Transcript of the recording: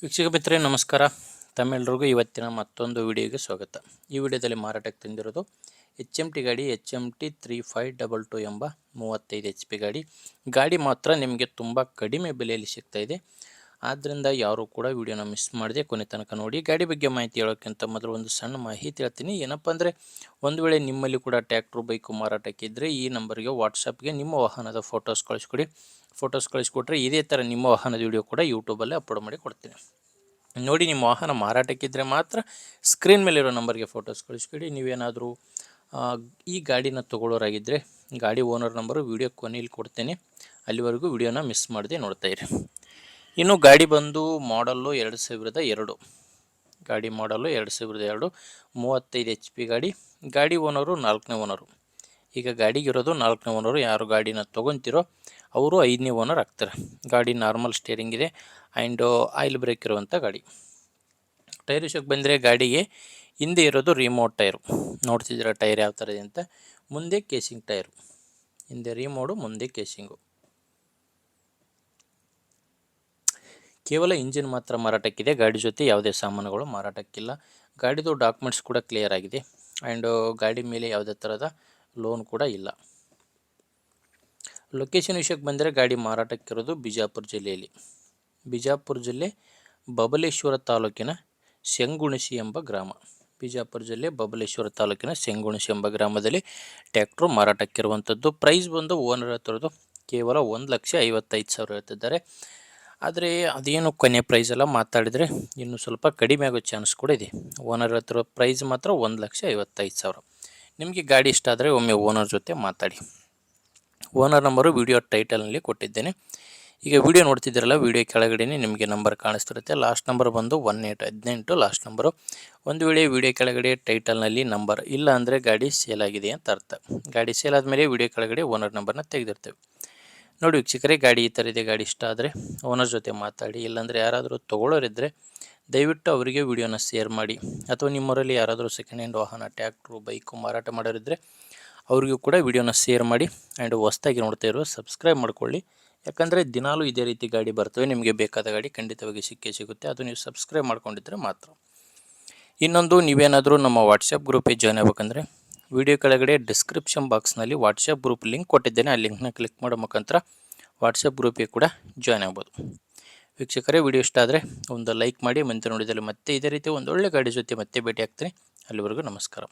ವೀಕ್ಷಕ ಮಿತ್ರರೇ ನಮಸ್ಕಾರ. ತಮ್ಮೆಲ್ಲರಿಗೂ ಇವತ್ತಿನ ಮತ್ತೊಂದು ವಿಡಿಯೋಗೆ ಸ್ವಾಗತ. ಈ ವಿಡಿಯೋದಲ್ಲಿ ಮಾರಾಟಕ್ಕೆ ತಂದಿರೋದು HMT ಗಾಡಿ HMT 3522 ಎಂಬ 35 HP ಗಾಡಿ ಮಾತ್ರ ನಿಮಗೆ ತುಂಬ ಕಡಿಮೆ ಬೆಲೆಯಲ್ಲಿ ಸಿಗ್ತಾ ಇದೆ. ಆದ್ದರಿಂದ ಯಾರು ಕೂಡ ವಿಡಿಯೋನ ಮಿಸ್ ಮಾಡದೆ ಕೊನೆ ತನಕ ನೋಡಿ. ಗಾಡಿ ಬಗ್ಗೆ ಮಾಹಿತಿ ಹೇಳೋಕ್ಕಿಂತ ಮೊದಲು ಒಂದು ಸಣ್ಣ ಮಾಹಿತಿ ಹೇಳ್ತೀನಿ. ಏನಪ್ಪ ಅಂದರೆ, ಒಂದು ವೇಳೆ ನಿಮ್ಮಲ್ಲಿ ಕೂಡ ಟ್ರ್ಯಾಕ್ಟ್ರು ಬೈಕು ಮಾರಾಟಕ್ಕೆ ಇದ್ದರೆ ಈ ನಂಬರ್ಗೆ ವಾಟ್ಸಪ್ಗೆ ನಿಮ್ಮ ವಾಹನದ ಫೋಟೋಸ್ ಕಳಿಸ್ಕೊಡಿ. ಫೋಟೋಸ್ ಕಳಿಸ್ಕೊಟ್ರೆ ಇದೇ ಥರ ನಿಮ್ಮ ವಾಹನದ ವಿಡಿಯೋ ಕೂಡ ಯೂಟ್ಯೂಬಲ್ಲಿ ಅಪ್ಲೋಡ್ ಮಾಡಿ ಕೊಡ್ತೀನಿ. ನೋಡಿ, ನಿಮ್ಮ ವಾಹನ ಮಾರಾಟಕ್ಕಿದ್ದರೆ ಮಾತ್ರ ಸ್ಕ್ರೀನ್ ಮೇಲಿರೋ ನಂಬರ್ಗೆ ಫೋಟೋಸ್ ಕಳಿಸ್ಕೊಡಿ. ನೀವೇನಾದರೂ ಈ ಗಾಡಿನ ತೊಗೊಳ್ಳೋರಾಗಿದ್ದರೆ ಗಾಡಿ ಓನರ್ ನಂಬರು ವಿಡಿಯೋ ಕೊನೆಯಲ್ಲಿ ಕೊಡ್ತೇನೆ. ಅಲ್ಲಿವರೆಗೂ ವಿಡಿಯೋನ ಮಿಸ್ ಮಾಡದೆ ನೋಡ್ತಾಯಿರಿ. ಇನ್ನು ಗಾಡಿ ಬಂದು ಮಾಡಲ್ಲು 2002. ಗಾಡಿ ಮಾಡಲು 2002, 35 HP ಗಾಡಿ ಓನರು 4ನೇ ಓನರು. ಈಗ ಗಾಡಿಗಿರೋದು 4ನೇ ಓನರು. ಯಾರು ಗಾಡಿನ ತೊಗೊತಿರೋ ಅವರು 5ನೇ ಓನರ್ ಆಗ್ತಾರೆ. ಗಾಡಿ ನಾರ್ಮಲ್ ಸ್ಟೇರಿಂಗ್ ಇದೆ ಆ್ಯಂಡ್ ಆಯಿಲ್ ಬ್ರೇಕ್ ಇರುವಂಥ ಗಾಡಿ. ಟೈರ್ ವಿಷಯಕ್ಕೆ ಬಂದರೆ ಗಾಡಿಗೆ ಹಿಂದೆ ಇರೋದು ರಿಮೋಟ್ ಟೈರು. ನೋಡ್ತಿದ್ದೀರಾ ಟೈರ್ ಯಾವ ಥರ ಇದೆ ಅಂತ. ಮುಂದೆ ಕೇಸಿಂಗ್ ಟೈರು, ಹಿಂದೆ ರಿಮೋಡು, ಮುಂದೆ ಕೇಸಿಂಗು. ಕೇವಲ ಇಂಜಿನ್ ಮಾತ್ರ ಮಾರಾಟಕ್ಕಿದೆ. ಗಾಡಿ ಜೊತೆ ಯಾವುದೇ ಸಾಮಾನುಗಳು ಮಾರಾಟಕ್ಕಿಲ್ಲ. ಗಾಡಿದು ಡಾಕ್ಯುಮೆಂಟ್ಸ್ ಕೂಡ ಕ್ಲಿಯರ್ ಆಗಿದೆ ಆ್ಯಂಡ್ ಗಾಡಿ ಮೇಲೆ ಯಾವುದೇ ಥರದ ಲೋನ್ ಕೂಡ ಇಲ್ಲ. ಲೊಕೇಶನ್ ವಿಷಯಕ್ಕೆ ಬಂದರೆ ಗಾಡಿ ಮಾರಾಟಕ್ಕಿರೋದು ಬಿಜಾಪುರ ಜಿಲ್ಲೆಯಲ್ಲಿ. ಬಿಜಾಪುರ ಜಿಲ್ಲೆ ಬಬಲೇಶ್ವರ ತಾಲೂಕಿನ ಶೆಂಗುಣಸಿ ಎಂಬ ಗ್ರಾಮ. ಬಿಜಾಪುರ ಜಿಲ್ಲೆ ಬಬಲೇಶ್ವರ ತಾಲೂಕಿನ ಶೆಂಗುಣಸಿ ಎಂಬ ಗ್ರಾಮದಲ್ಲಿ ಟ್ರ್ಯಾಕ್ಟ್ರು ಮಾರಾಟಕ್ಕಿರುವಂಥದ್ದು. ಪ್ರೈಸ್ ಬಂದು ಓನರ್ ಹತ್ತಿರದ್ದು ಕೇವಲ 1,55,000 ಹೇಳ್ತಿದ್ದಾರೆ. ಆದರೆ ಅದೇನು ಕೊನೆ ಪ್ರೈಸ್ ಎಲ್ಲ ಮಾತಾಡಿದರೆ ಇನ್ನೂ ಸ್ವಲ್ಪ ಕಡಿಮೆ ಆಗೋ ಚಾನ್ಸ್ ಕೂಡ ಇದೆ. ಓನರ್ ಹತ್ತಿರ ಪ್ರೈಸ್ ಮಾತ್ರ 1,55,000. ನಿಮಗೆ ಗಾಡಿ ಇಷ್ಟ ಆದರೆ ಒಮ್ಮೆ ಓನರ್ ಜೊತೆ ಮಾತಾಡಿ. ಓನರ್ ನಂಬರು ವಿಡಿಯೋ ಟೈಟಲ್ನಲ್ಲಿ ಕೊಟ್ಟಿದ್ದೇನೆ. ಈಗ ವಿಡಿಯೋ ನೋಡ್ತಿದ್ದೀರಲ್ಲ, ವಿಡಿಯೋ ಕೆಳಗಡೆ ನಿಮಗೆ ನಂಬರ್ ಕಾಣಿಸ್ತಿರುತ್ತೆ. ಲಾಸ್ಟ್ ನಂಬರ್ ಬಂದು 1818 ಲಾಸ್ಟ್ ನಂಬರು. ಒಂದು ವೇಳೆ ವಿಡಿಯೋ ಕೆಳಗಡೆ ಟೈಟಲ್ನಲ್ಲಿ ನಂಬರ್ ಇಲ್ಲ ಅಂದರೆ ಗಾಡಿ ಸೇಲ್ ಆಗಿದೆ ಅಂತ ಅರ್ಥ. ಗಾಡಿ ಸೇಲ್ ಆದಮೇಲೆ ವಿಡಿಯೋ ಕೆಳಗಡೆ ಓನರ್ ನಂಬರ್ನ ತೆಗೆದಿರ್ತೇವೆ. ನೋಡಿ ವೀಕ್ಷಕರೇ, ಗಾಡಿ ಈ ಥರ ಇದೆ. ಗಾಡಿ ಇಷ್ಟ ಆದರೆ ಓನರ್ ಜೊತೆ ಮಾತಾಡಿ. ಇಲ್ಲಾಂದರೆ ಯಾರಾದರೂ ತೊಗೊಳ್ಳೋರಿದ್ದರೆ ದಯವಿಟ್ಟು ಅವರಿಗೆ ವಿಡಿಯೋನ ಶೇರ್ ಮಾಡಿ. ಅಥವಾ ನಿಮ್ಮೂರಲ್ಲಿ ಯಾರಾದರೂ ಸೆಕೆಂಡ್ ಹ್ಯಾಂಡ್ ವಾಹನ, ಟ್ರ್ಯಾಕ್ಟ್ರು, ಬೈಕು ಮಾರಾಟ ಮಾಡೋರಿದ್ದರೆ ಅವರಿಗೂ ಕೂಡ ವಿಡಿಯೋನ ಶೇರ್ ಮಾಡಿ. ಆ್ಯಂಡ್ ಹೊಸ್ದಾಗಿ ನೋಡ್ತಾ ಇರೋ ಸಬ್ಸ್ಕ್ರೈಬ್ ಮಾಡ್ಕೊಳ್ಳಿ. ಯಾಕಂದರೆ ದಿನಾಲೂ ಇದೇ ರೀತಿ ಗಾಡಿ ಬರ್ತವೆ. ನಿಮಗೆ ಬೇಕಾದ ಗಾಡಿ ಖಂಡಿತವಾಗಿ ಸಿಗುತ್ತೆ. ಅದು ನೀವು ಸಬ್ಸ್ಕ್ರೈಬ್ ಮಾಡ್ಕೊಂಡಿದ್ದರೆ ಮಾತ್ರ. ಇನ್ನೊಂದು, ನೀವೇನಾದರೂ ನಮ್ಮ ವಾಟ್ಸಪ್ ಗ್ರೂಪಿಗೆ ಜಾಯ್ನ್ ಆಗಬೇಕಂದ್ರೆ ವಿಡಿಯೋ ಕೆಳಗಡೆ ಡಿಸ್ಕ್ರಿಪ್ಷನ್ ಬಾಕ್ಸ್ನಲ್ಲಿ ವಾಟ್ಸಪ್ ಗ್ರೂಪ್ ಲಿಂಕ್ ಕೊಟ್ಟಿದ್ದೇನೆ. ಆ ಲಿಂಕ್ನ ಕ್ಲಿಕ್ ಮಾಡೋ ಮುಖಾಂತರ ವಾಟ್ಸಪ್ ಗ್ರೂಪಿಗೆ ಕೂಡ ಜಾಯ್ನ್ ಆಗ್ಬೋದು. ವೀಕ್ಷಕರೇ, ವಿಡಿಯೋ ಇಷ್ಟ ಆದರೆ ಒಂದು ಲೈಕ್ ಮಾಡಿ. ಮುಂದೆ ನೋಡಿದಲ್ಲಿ ಮತ್ತೆ ಇದೇ ರೀತಿ ಒಂದೊಳ್ಳೆ ಗಾಡಿ ಜೊತೆ ಮತ್ತೆ ಭೇಟಿ ಆಗ್ತೀನಿ. ಅಲ್ಲಿವರೆಗೂ ನಮಸ್ಕಾರ.